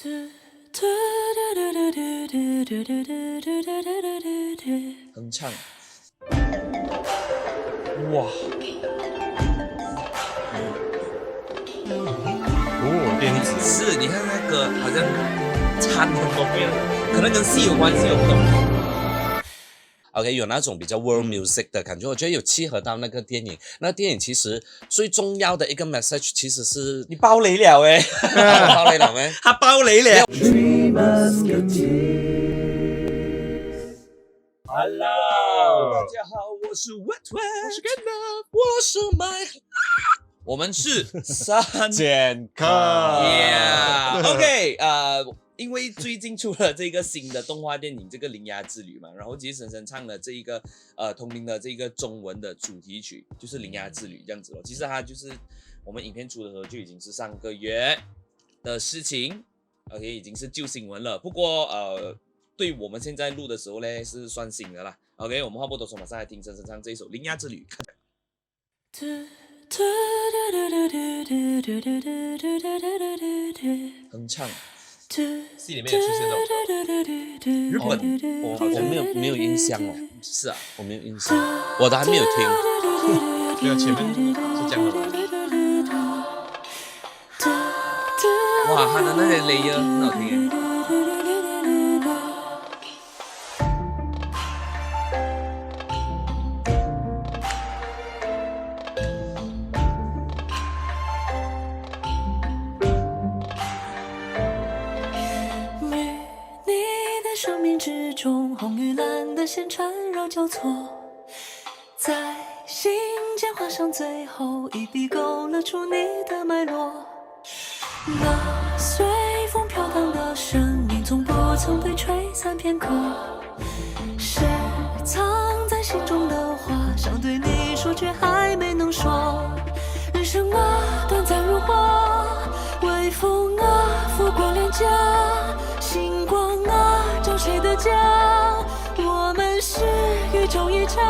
哼唱，哇，哦，电子是，你看那歌好像掺很多遍，可能跟戏有关系，我不懂。OK， 有那种比较 world music 的感觉，我觉得有契合到那个电影。那电影其实最重要的一个 message 其实是你爆雷了诶，爆雷了没？他爆雷了。Hello， 大家好，我是 Wet Wet， 我是 Gandalf， 我是 Mike， 我们是三健康 ，Yeah，OK， 因为最近出了这个新的动画电影，这个《铃芽之旅》嘛，然后其实沈唱的这一个同名的这个中文的主题曲就是《铃芽之旅》这样子咯。其实它就是我们影片出的时候就已经是上个月的事情 ，OK， 已经是旧新闻了。不过对我们现在录的时候呢是算新的啦。OK， 我们话不多说，马上来听沈唱这一首《铃芽之旅》。哼唱。戏里面有出现这首歌，日本，我没有印象哦。是啊，我没有印象，我都还没有听。对啊，前面是这样的吧？哇，他的那些 layer 很好听耶。生命之中，红与蓝的线缠绕交错，在心间画上最后一笔，勾勒出你的脉络。那随风飘荡的声音，从不曾被吹散片刻。是藏在心中的话，想对你说，却还没能说。人生啊，短暂如火，微风啊，拂过脸颊，星光啊，照谁的家？我们是宇宙一场。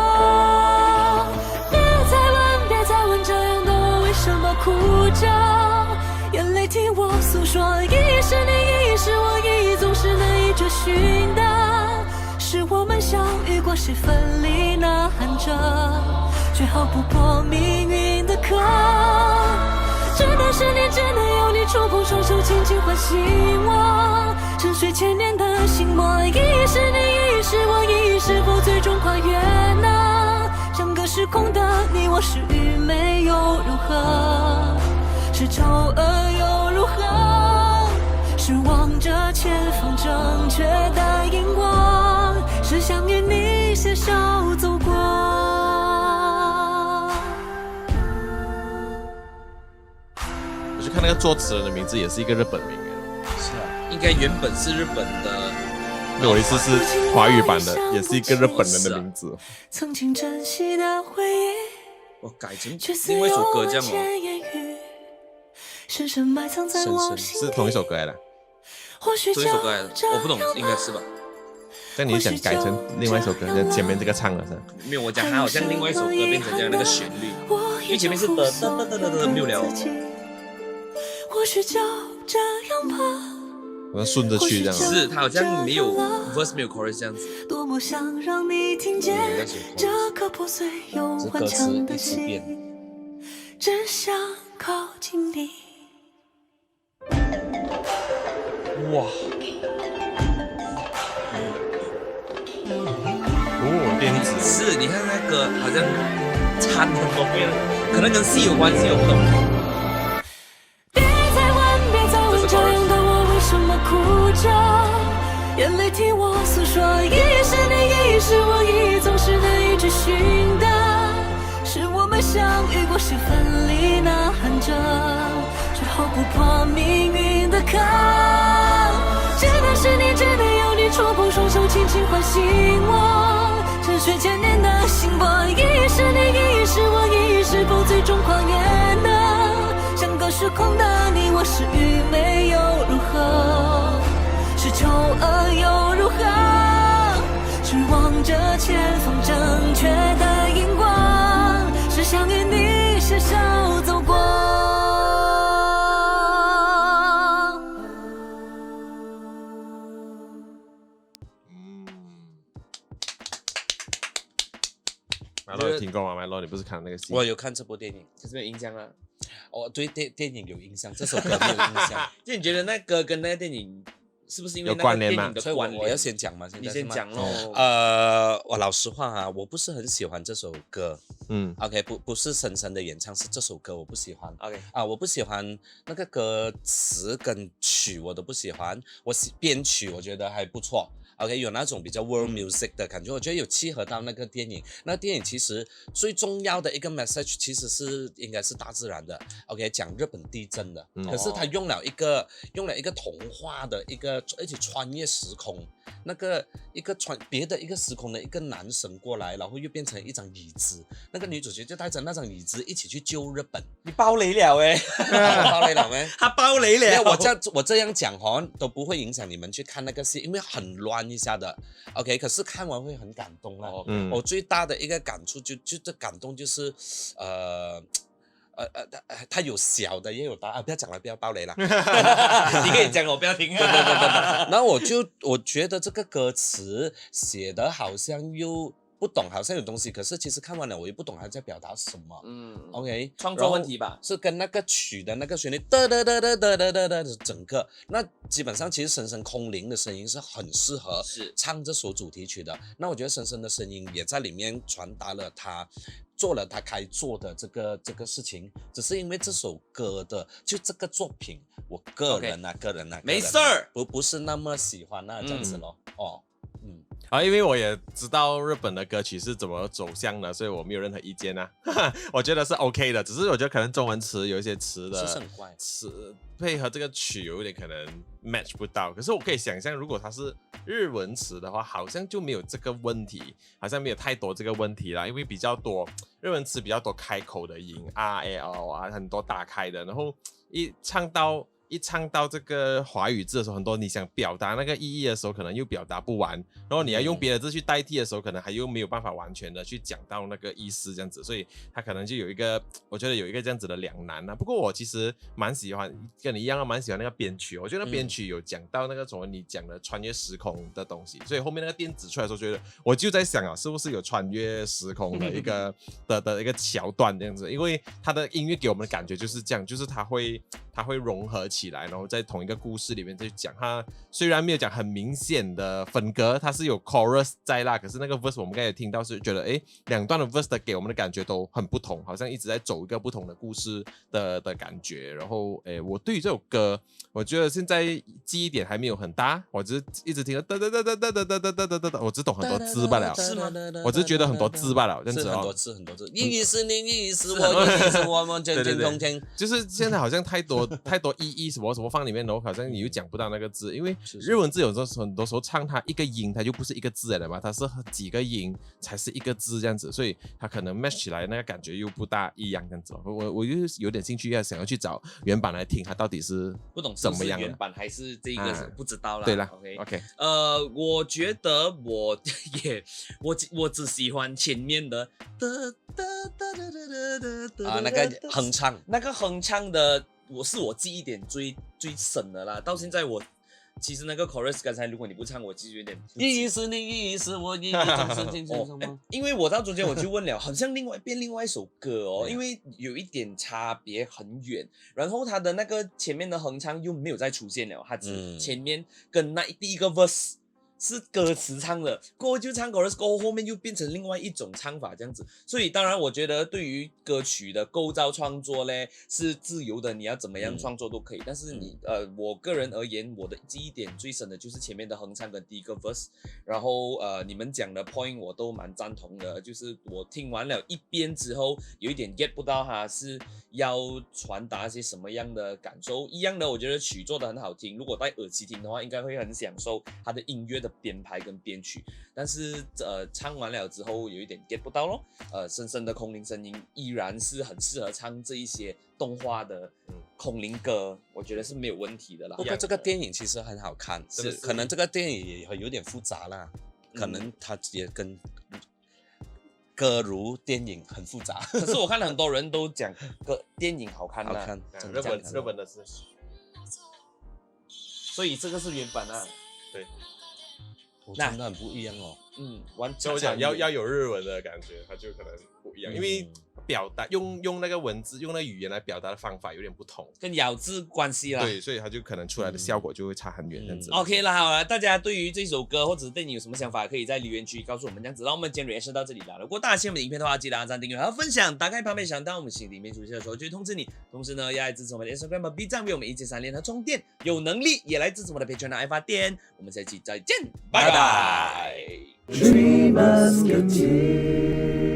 别再问，这样的我为什么哭着？眼泪替我诉说，一是你，一是我，一总是难以追寻的。是我们相遇过，是分离呐喊着，却逃不过命运的课。真的是你，真的有你，触碰双手，轻轻唤醒我。沉睡千年的心魔，一是你，一是我，一是否最终跨越呢？相隔时空的你我，是与没又如何？是丑恶又如何？是望着前方正确的荧光，是想与你携手走过。我去看那个作词人的名字，也是一个日本名哎。是啊，应该原本是日本的，那我意思是华语版的，也是一个日本人的名字。曾经珍惜的回忆，我改成另外一首歌这样哦。深深埋藏在我心底，是同一首歌来的。同一首歌来的，我不懂，应该是吧？但你想改成另外一首歌，就前面这个唱了是吧？没有，我讲它好像另外一首歌变成这样那个旋律，因为前面是的没有了。或许就这样吧，我们顺着去这样。是，它好像没有 verse 没有 chorus 这样子。多么想让你听见这颗破碎又顽强的心，真想靠近你。哇！哦，电子是，你看那歌好像掺很多遍，可能跟戏有关系，我不懂。别再问，这样的我为什么哭着？眼泪替我诉说，一是你，一是我，一总是难以追寻的。是我们相遇过，是分离呐喊着，却逃不破命运的课。真的是你，真的有你，触碰双手，轻轻唤醒我。沉睡千年的心魔，一是你，一是我，一是否最终跨越呢？相隔时空的你我，是与没又如何？是丑恶又如何？是望着前方正确的荧光，是想与你携手走过。难道有听过吗？麦洛，你不是看那个戏？我有看这部电影，可是没有印象啊。我对电影有印象，这首歌没有印象。就你觉得那歌跟那个电影是不是因为那个电影的所以关联？我要先讲嘛，你先讲咯。我老实话啊，我不是很喜欢这首歌。OK， 不是深深的演唱，是这首歌我不喜欢。OK 我不喜欢那个歌词跟曲，我都不喜欢。编曲我觉得还不错。OK， 有那种比较 world music 的感觉，我觉得有契合到那个电影。那电影其实最重要的一个 message 其实应该是大自然的。OK， 讲日本地震的，可是他用了一个童话的一起穿越时空，那个别的一个时空的一个男神过来，然后又变成一张椅子，那个女主角就带着那张椅子一起去救日本。你爆雷了我爆雷了没？他爆雷了。我这样讲都不会影响你们去看那个戏，因为很乱一下的。OK， 可是看完会很感动啦。我最大的一个感触这感动就是他有小的也有大不要讲了，不要爆雷了。你可以讲，我不要听。对。然后我觉得这个歌词写的好像又不懂，好像有东西，可是其实看完了我也不懂他在表达什么。OK， 创作问题吧，是跟那个曲的那个旋律的整个，那基本上其实深深空灵的声音是很适合唱这首主题曲的。那我觉得深深的声音也在里面传达了他做了他该做的这个事情，只是因为这首歌的就这个作品，我个人没事儿，不是那么喜欢这样子咯。因为我也知道日本的歌曲是怎么走向的，所以我没有任何意见啊。我觉得是 OK 的，只是我觉得可能中文词有一些词的是很怪，词配合这个曲有一点可能 match 不到。可是我可以想象，如果它是日文词的话，好像就没有这个问题，好像没有太多这个问题啦。因为比较多日文词比较多开口的音 R、A、L 很多打开的，然后一唱到这个华语字的时候，很多你想表达那个意义的时候，可能又表达不完，然后你要用别的字去代替的时候，可能还又没有办法完全的去讲到那个意思，这样子，所以它可能就有一个，我觉得有一个这样子的两难啊。不过我其实蛮喜欢，跟你一样蛮喜欢那个编曲，我觉得那编曲有讲到那个什么你讲的穿越时空的东西，所以后面那个电子出来的时候，觉得我就在想是不是有穿越时空的一个的一个桥段这样子，因为它的音乐给我们的感觉就是这样，就是它会融合起来，然后在同一个故事里面再讲。它虽然没有讲很明显的分割，它是有 chorus 在啦，可是那个 verse 我们刚才有听到是觉得两段的 verse 的给我们的感觉都很不同，好像一直在走一个不同的故事的感觉。然后我对于这首歌，我觉得现在记忆点还没有很大，我只是一直听我只懂很多字罢了。是吗？我只是觉得很多字罢了，这样子很多字。一语是你，一语是我，一语是我们天天空天。就是现在好像太多意义什么放里面，然后好像你又讲不到那个字，因为日文字有时候很多时候唱它一个音，它就不是一个字来的嘛，它是几个音才是一个字这样子，所以它可能 match 起来那个感觉又不大一样这样子。我就有点兴趣想要去找原版来听，它到底是不懂怎么样的原版还是这个是不知道啦。对啦 ，OK， 我觉得我只喜欢前面的那个哼唱，那个哼唱的。我记忆点最深的啦，到现在其实那个 chorus 刚才如果你不唱，我其实有点一语是你，一语是我，一语是天天空天。因为我到中间我就问了，好像另外一首歌哦，因为有一点差别很远，然后他的那个前面的哼唱又没有再出现了，他只前面跟第一个 verse。是歌词唱的，过后就唱 chorus， 过后后面又变成另外一种唱法这样子，所以当然我觉得对于歌曲的构造创作嘞是自由的，你要怎么样创作都可以，但是我个人而言，我的记忆点最深的就是前面的哼唱跟第一个 verse， 然后你们讲的 point 我都蛮赞同的，就是我听完了一遍之后，有一点 get 不到它是要传达些什么样的感受，一样的我觉得曲做的很好听，如果戴耳机听的话，应该会很享受它的音乐的编排跟编曲，但是唱完了之后有一点 get 不到咯。深深的空灵声音依然是很适合唱这一些动画的空灵歌，我觉得是没有问题的啦。不过这个电影其实很好看，可能这个电影也有点复杂啦，可能它也跟歌如电影很复杂。可是我看很多人都讲电影好看啦，好看，日本的是，所以这个是原版啊。对。真的很不一样哦。完所以我讲要有日文的感觉，它就可能不一样，因为表达用那个文字用那个语言来表达的方法有点不同，跟咬字关系啦。对，所以它就可能出来的效果就会差很远这样子。OK 了，好了，大家对于这首歌或者是对你有什么想法，可以在留言区告诉我们这样子。那我们今天 reaction 到这里了。如果大家喜欢我们的影片的话，记得按赞、订阅还有分享。打开旁边想当我们新里面出现的时候，就会通知你。同时呢，也来支持我们的 Instagram 和 B 站，为我们一键3连和充电。有能力也来支持我们的 Patreon 爱发电。我们下期再见，拜拜。Dreamers Guilty